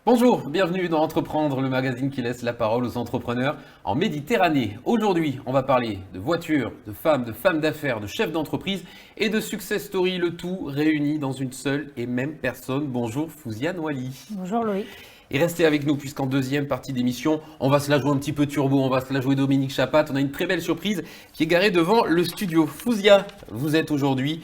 Bonjour, bienvenue dans Entreprendre, le magazine qui laisse la parole aux entrepreneurs en Méditerranée. Aujourd'hui, on va parler de voitures, de femmes d'affaires, de chefs d'entreprise et de success story, le tout réuni dans une seule et même personne. Bonjour Fouziane Wally. Bonjour Loïc. Et restez avec nous puisqu'en deuxième partie d'émission, on va se la jouer un petit peu turbo, on va se la jouer Dominique Chapat. On a une très belle surprise qui est garée devant le studio. Fouzia, vous êtes aujourd'hui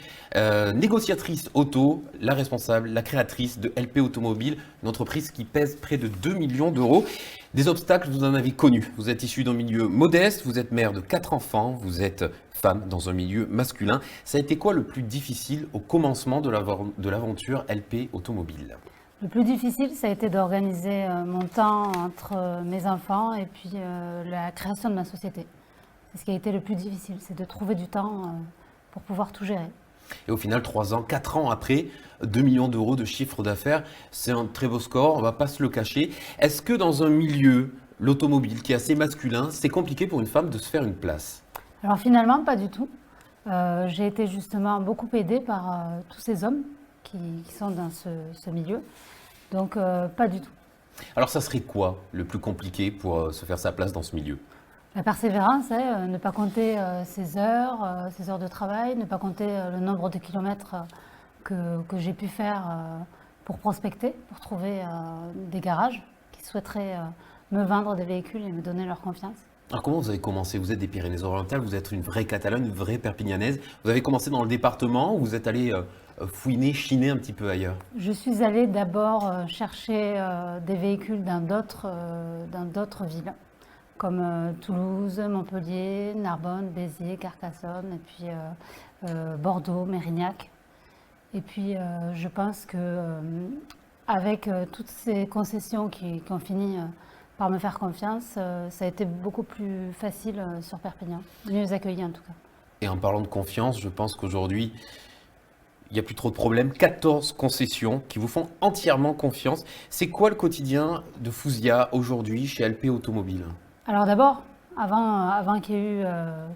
négociatrice auto, la responsable, la créatrice de LP Automobile, une entreprise qui pèse près de 2 millions d'euros. Des obstacles, vous en avez connu. Vous êtes issu d'un milieu modeste, vous êtes mère de 4 enfants, vous êtes femme dans un milieu masculin. Ça a été quoi le plus difficile au commencement de l'aventure LP Automobile ? Le plus difficile, ça a été d'organiser mon temps entre mes enfants et puis la création de ma société. C'est ce qui a été le plus difficile, c'est de trouver du temps pour pouvoir tout gérer. Et au final, 3 ans, 4 ans après, 2 millions d'euros de chiffre d'affaires, c'est un très beau score, on ne va pas se le cacher. Est-ce que dans un milieu, l'automobile, qui est assez masculin, c'est compliqué pour une femme de se faire une place ? Alors finalement, pas du tout. J'ai été justement beaucoup aidée par tous ces hommes qui sont dans ce milieu. Donc, pas du tout. Alors, ça serait quoi le plus compliqué pour se faire sa place dans ce milieu ? La persévérance, ne pas compter ses heures de travail, ne pas compter le nombre de kilomètres que j'ai pu faire pour prospecter, pour trouver des garages qui souhaiteraient me vendre des véhicules et me donner leur confiance. Alors, comment vous avez commencé ? Vous êtes des Pyrénées-Orientales, vous êtes une vraie Catalane, une vraie Perpignanaise. Vous avez commencé dans le département ou vous êtes allé fouiner, chiner un petit peu ailleurs ? Je suis allée d'abord chercher des véhicules dans d'autres villes, comme Toulouse, Montpellier, Narbonne, Béziers, Carcassonne, et puis Bordeaux, Mérignac. Et puis je pense que avec toutes ces concessions qui ont fini par me faire confiance, ça a été beaucoup plus facile sur Perpignan, mieux accueilli en tout cas. Et en parlant de confiance, je pense qu'aujourd'hui, il n'y a plus trop de problèmes. 14 concessions qui vous font entièrement confiance. C'est quoi le quotidien de Fouzia aujourd'hui chez LP Automobile ? Alors d'abord, avant qu'il y ait eu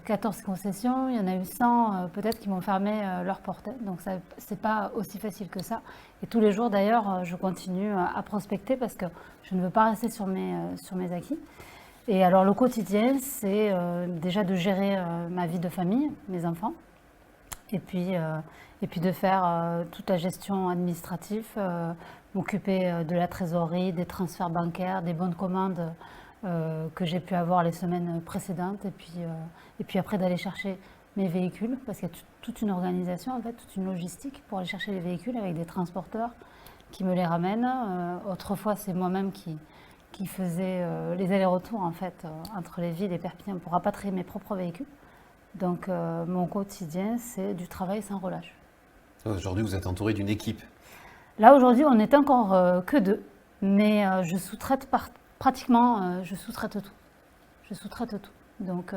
14 concessions, il y en a eu 100 peut-être qui m'ont fermé leurs portes. Donc ce n'est pas aussi facile que ça. Et tous les jours d'ailleurs, je continue à prospecter parce que je ne veux pas rester sur mes acquis. Et alors le quotidien, c'est déjà de gérer ma vie de famille, mes enfants, et puis de faire toute la gestion administrative, m'occuper de la trésorerie, des transferts bancaires, des bons de commande que j'ai pu avoir les semaines précédentes, et puis après d'aller chercher mes véhicules, parce qu'il y a toute une organisation, en fait, toute une logistique pour aller chercher les véhicules avec des transporteurs qui me les ramènent. Autrefois, c'est moi-même qui faisais les allers-retours en fait, entre les villes et Perpignan pour rapatrier mes propres véhicules. Donc mon quotidien, c'est du travail sans relâche. Aujourd'hui, vous êtes entouré d'une équipe. Là, aujourd'hui, on n'est encore que 2, mais je sous-traite pratiquement, je sous-traite tout. Je sous-traite tout. Donc,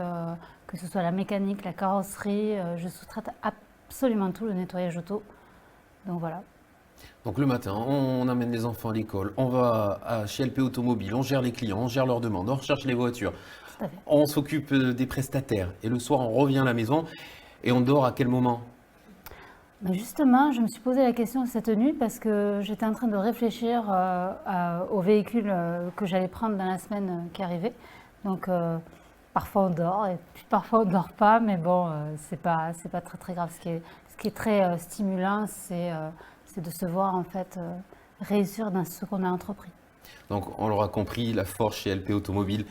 que ce soit la mécanique, la carrosserie, je sous-traite absolument tout, le nettoyage auto. Donc voilà. Donc le matin, on amène les enfants à l'école, on va chez LP Automobile, on gère les clients, on gère leurs demandes, on recherche les voitures, Tout à fait. on s'occupe des prestataires. Et le soir, on revient à la maison et on dort à quel moment ? Ben justement, je me suis posé la question cette nuit parce que j'étais en train de réfléchir au véhicule que j'allais prendre dans la semaine qui arrivait. Donc parfois on dort et puis parfois on ne dort pas, mais bon, c'est pas très très grave. Ce qui est très stimulant, c'est de se voir en fait réussir dans ce qu'on a entrepris. Donc on l'aura compris, la force chez LP Automobile,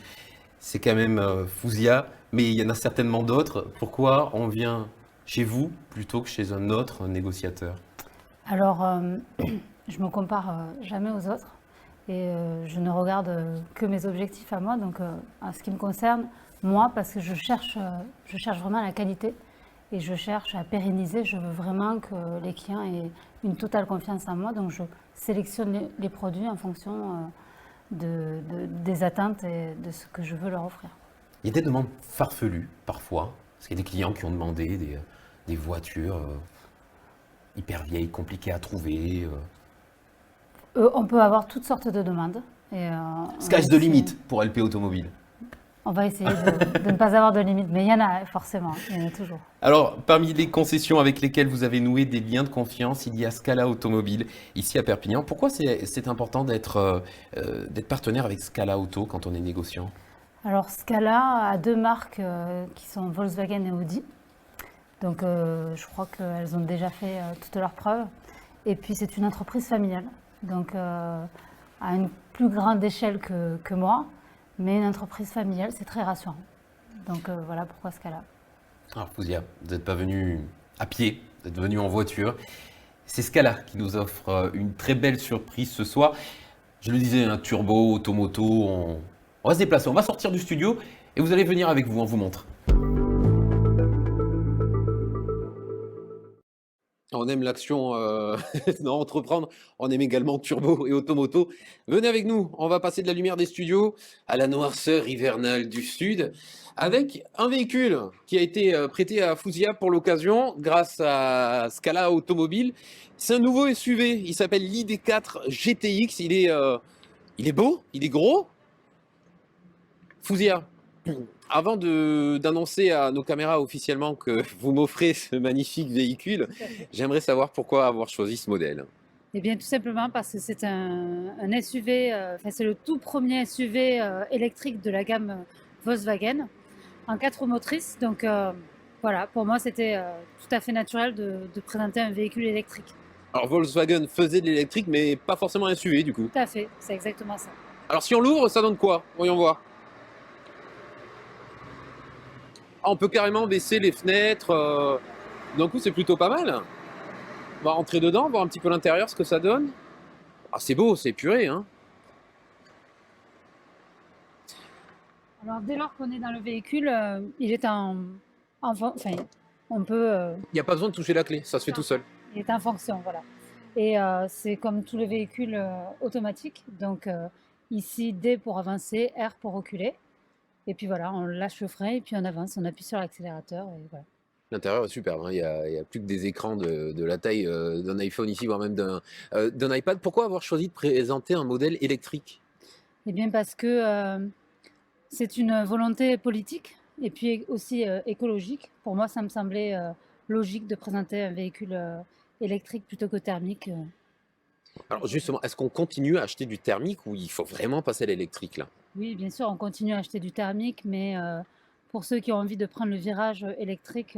c'est quand même Fouzia, mais il y en a certainement d'autres. Pourquoi on vient chez vous plutôt que chez un autre négociateur ? Alors, je me compare jamais aux autres et je ne regarde que mes objectifs à moi. Donc, en ce qui me concerne, moi, parce que je cherche vraiment la qualité et je cherche à pérenniser. Je veux vraiment que les clients aient une totale confiance en moi. Donc, je sélectionne les produits en fonction des attentes et de ce que je veux leur offrir. Il y a des demandes farfelues parfois, parce qu'il y a des clients qui ont demandé des voitures hyper vieilles, compliquées à trouver. On peut avoir toutes sortes de demandes. Et, Sky's the limit pour LP Automobile. On va essayer de ne pas avoir de limite, mais il y en a forcément, il y en a toujours. Alors, parmi les concessions avec lesquelles vous avez noué des liens de confiance, il y a Scala Automobile, ici à Perpignan. Pourquoi c'est important d'être partenaire avec Scala Auto quand on est négociant? Alors Scala a deux marques qui sont Volkswagen et Audi. Donc je crois qu'elles ont déjà fait toutes leurs preuves. Et puis c'est une entreprise familiale, donc à une plus grande échelle que moi, mais une entreprise familiale, c'est très rassurant. Donc voilà pourquoi Scala. Alors, Fouzia, vous n'êtes pas venu à pied, vous êtes venu en voiture. C'est Scala qui nous offre une très belle surprise ce soir. Je le disais, un turbo, automoto, on va se déplacer, on va sortir du studio et vous allez venir avec vous, on vous montre. On aime l'action dans entreprendre, on aime également turbo et automoto. Venez avec nous, on va passer de la lumière des studios à la noirceur hivernale du sud avec un véhicule qui a été prêté à Fouzia pour l'occasion grâce à Scala Automobile. C'est un nouveau SUV, il s'appelle l'ID4 GTX, il est beau, il est gros. Fouzia, avant d'annoncer à nos caméras officiellement que vous m'offrez ce magnifique véhicule, j'aimerais savoir pourquoi avoir choisi ce modèle. Eh bien tout simplement parce que c'est un SUV, enfin c'est le tout premier SUV électrique de la gamme Volkswagen en 4 roues motrices. Donc voilà, pour moi c'était tout à fait naturel de présenter un véhicule électrique. Alors Volkswagen faisait de l'électrique, mais pas forcément un SUV du coup. Tout à fait, c'est exactement ça. Alors si on l'ouvre, ça donne quoi? Voyons voir. Ah, on peut carrément baisser les fenêtres. D'un coup, c'est plutôt pas mal. On va rentrer dedans, voir un petit peu l'intérieur, ce que ça donne. Ah, c'est beau, c'est épuré, hein. Alors dès lors qu'on est dans le véhicule, il est enfin on peut, Il n'y a pas besoin de toucher la clé, ça se fait tout seul. il est en fonction, voilà. Et c'est comme tous les véhicules automatiques. Donc ici D pour avancer, R pour reculer. Et puis voilà, on lâche le frein et puis on avance, on appuie sur l'accélérateur et voilà. L'intérieur est superbe, hein. Il y a plus que des écrans de la taille d'un iPhone ici, voire même d'un iPad. Pourquoi avoir choisi de présenter un modèle électrique? Eh bien parce que c'est une volonté politique et puis aussi écologique. Pour moi, ça me semblait logique de présenter un véhicule électrique plutôt que thermique. Alors justement, est-ce qu'on continue à acheter du thermique ou il faut vraiment passer à l'électrique là? Oui, bien sûr, on continue à acheter du thermique, mais pour ceux qui ont envie de prendre le virage électrique,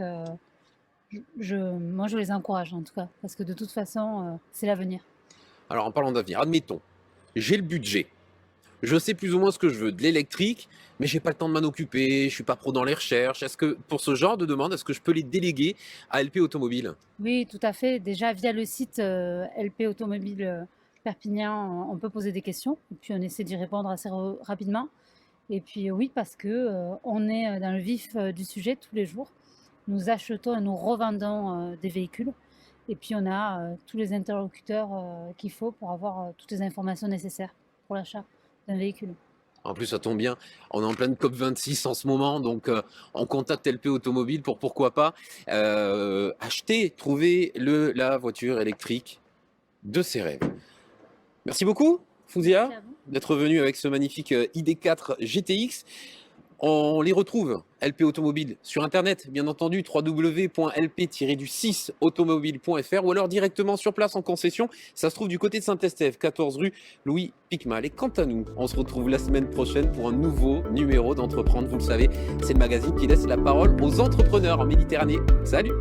moi je les encourage en tout cas, parce que de toute façon, c'est l'avenir. Alors en parlant d'avenir, admettons, j'ai le budget. Je sais plus ou moins ce que je veux, de l'électrique, mais j'ai pas le temps de m'en occuper, je suis pas pro dans les recherches. Est-ce que pour ce genre de demande, est-ce que je peux les déléguer à LP Automobile? Oui, tout à fait. Déjà, via le site LP Automobile Perpignan, on peut poser des questions et puis on essaie d'y répondre assez rapidement. Et puis oui, parce que on est dans le vif du sujet tous les jours. Nous achetons et nous revendons des véhicules. Et puis on a tous les interlocuteurs qu'il faut pour avoir toutes les informations nécessaires pour l'achat d'un véhicule. En plus, ça tombe bien, on est en pleine COP26 en ce moment, donc on contacte LP Automobile pour pourquoi pas acheter, trouver la voiture électrique de ses rêves. Merci beaucoup, Fouzia, Merci à vous. d'être venu avec ce magnifique ID4 GTX. On les retrouve, LP Automobile, sur Internet, bien entendu, www.lp-6automobile.fr ou alors directement sur place en concession. Ça se trouve du côté de Saint-Estève, 14 rue Louis Picmal. Et quant à nous, on se retrouve la semaine prochaine pour un nouveau numéro d'Entreprendre. Vous le savez, c'est le magazine qui laisse la parole aux entrepreneurs en Méditerranée. Salut!